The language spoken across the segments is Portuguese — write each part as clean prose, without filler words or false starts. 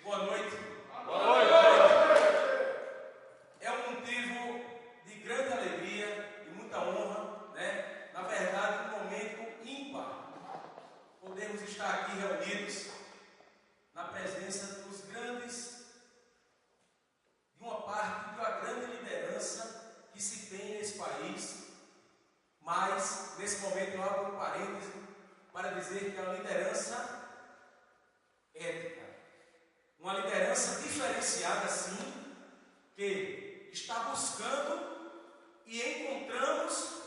Boa noite. Boa noite. É um motivo de grande alegria e muita honra, né? Na verdade, um momento ímpar. Podemos estar aqui reunidos na presença dos grandes, de uma parte de uma grande liderança que se tem nesse país, mas nesse momento eu abro um parêntese para dizer que é uma liderança ética, uma liderança diferenciada sim, que está buscando e encontramos,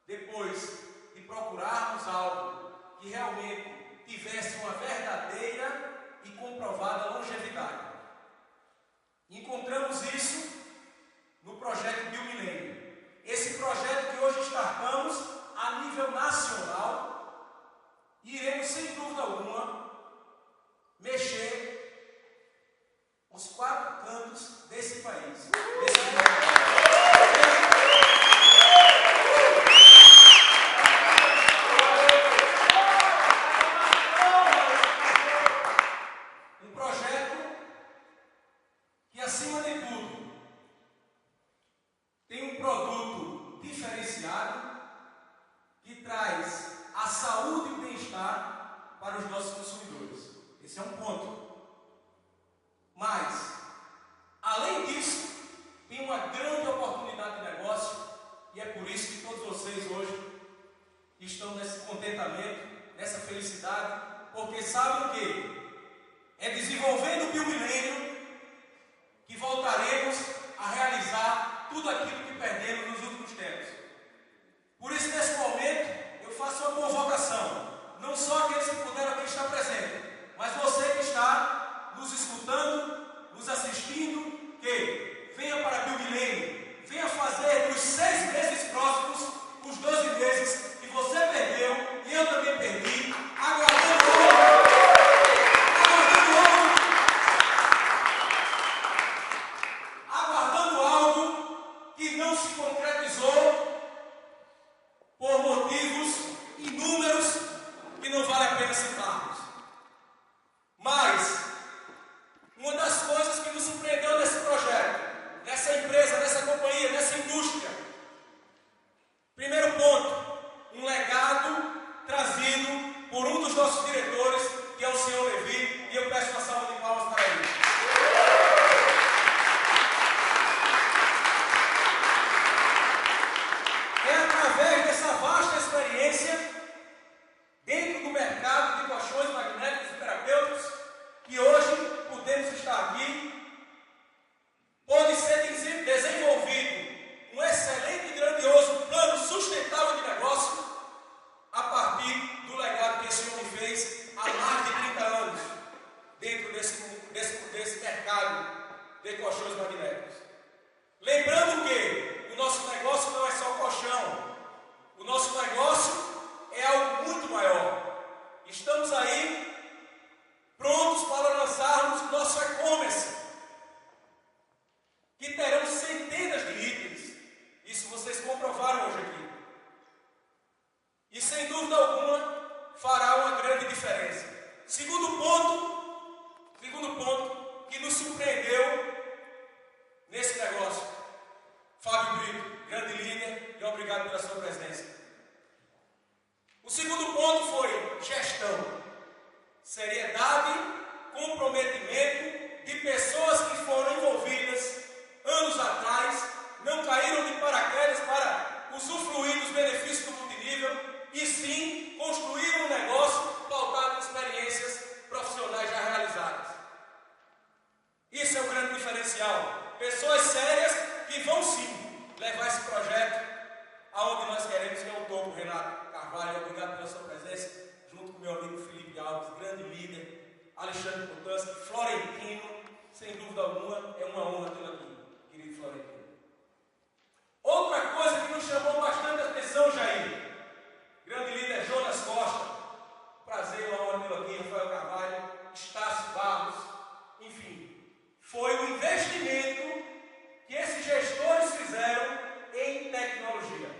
depois de procurarmos algo que realmente tivesse uma verdadeira e comprovada longevidade. Encontramos isso no projeto Biomilênio. Esse projeto que hoje startamos a nível nacional e iremos, sem dúvida alguma, mexer os 4 cantos desse país. Um projeto que, acima de tudo, tem um produto diferenciado que traz a saúde e o bem-estar para os nossos consumidores. Esse é um ponto. Mas, além disso, tem uma grande oportunidade de negócio e é por isso que todos vocês hoje estão nesse contentamento, nessa felicidade, porque sabem o quê? É desenvolvendo o Biomilênio que voltaremos a realizar tudo aquilo que perdemos nos últimos tempos. Por isso, nesse momento, eu faço uma convocação, não só aqueles que puderam aqui estar presentes, mas você que está nos escutando, nos assistindo, que venha para Biomilênio, venha fazer dos 6 meses próximos, os 12 meses que você perdeu e eu também perdi, aguardando algo que não se concretizou por motivos inúmeros que não vale a pena citarmos. Mas uma das coisas que nos surpreendeu nesse projeto, nessa empresa, nessa companhia, nessa indústria, primeiro ponto, um legado trazido por um dos nossos diretores, que é o senhor Levi, e eu peço uma salva de palmas para ele. É através dessa vasta experiência dentro do mercado de colchões magnéticos e terapêuticos que hoje podemos estar aqui. Pode ser desenvolvido um excelente e grandioso plano sustentável de negócio a partir do legado que esse homem fez há mais de 30 anos dentro desse mercado de colchões magnéticos. Lembrando que o nosso negócio não é só colchão, o nosso negócio é algo muito maior. Estamos aí prontos para lançarmos o nosso e-commerce, que terão centenas de itens. Isso vocês comprovaram hoje aqui. E sem dúvida alguma fará uma grande diferença. Segundo ponto que nos surpreendeu nesse negócio. Fábio Brito, grande líder, e obrigado pela sua presença. O segundo ponto foi gestão, seriedade, comprometimento de pessoas que foram envolvidas anos atrás, não caíram de paraquedas para usufruir dos benefícios do multinível, e sim construir um negócio pautado em experiências profissionais já realizadas. Isso é o grande diferencial. Pessoas sérias que vão sim levar esse projeto aonde nós queremos, que é o topo. Renato Carvalho, obrigado pela sua presença, junto com meu amigo Felipe Alves, grande líder, Alexandre Potansky, Florentino, sem dúvida alguma, é uma honra tê-lo aqui, querido Florentino. Outra coisa que nos chamou bastante atenção, Jair, grande líder Jonas Costa, prazer, uma honra tê-lo aqui, Rafael Carvalho, Estácio Barros, enfim, foi o investimento que esses gestores fizeram em tecnologia.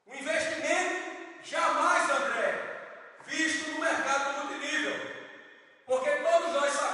Um investimento jamais, André, visto no mercado multinível, porque todos nós sabemos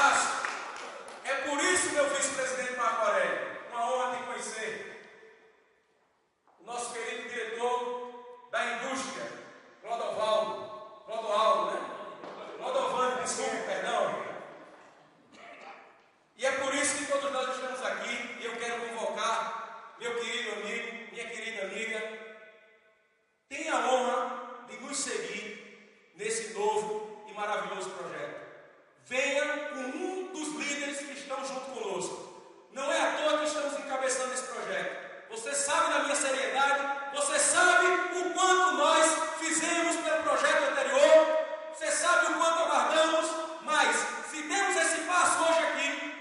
abraço. É por isso, meu vice-presidente Marco Aurélio, uma honra te conhecer. O nosso querido diretor da indústria, Clodoaldo, né? Clodovando, desculpe, perdão. E é por isso que todos nós estamos aqui, e eu quero convocar meu querido amigo, minha querida amiga, tenha a honra de nos seguir nesse novo e maravilhoso projeto. Venha com um dos líderes que estão junto conosco. Não é à toa que estamos encabeçando esse projeto. Você sabe da minha seriedade, você sabe o quanto nós fizemos pelo projeto anterior, você sabe o quanto aguardamos, mas se demos esse passo hoje aqui,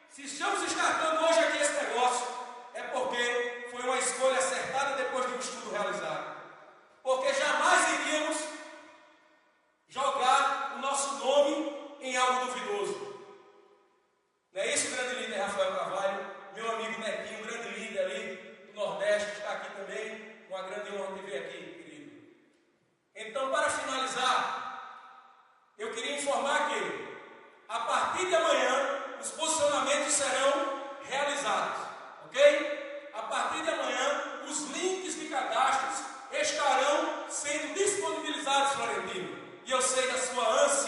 se estamos startando hoje aqui esse negócio, é porque foi uma escolha acertada depois de um estudo realizado. Porque jamais iríamos jogar o nosso nome em algo duvidoso. Não é isso, grande líder Rafael Carvalho, meu amigo Netinho, grande líder ali do Nordeste, está aqui também, uma grande honra te ver aqui, querido. Então, para finalizar, eu queria informar que, a partir de amanhã, os posicionamentos serão realizados, ok? A partir de amanhã, os links de cadastros estarão sendo disponibilizados, Florentino. E eu sei da sua ânsia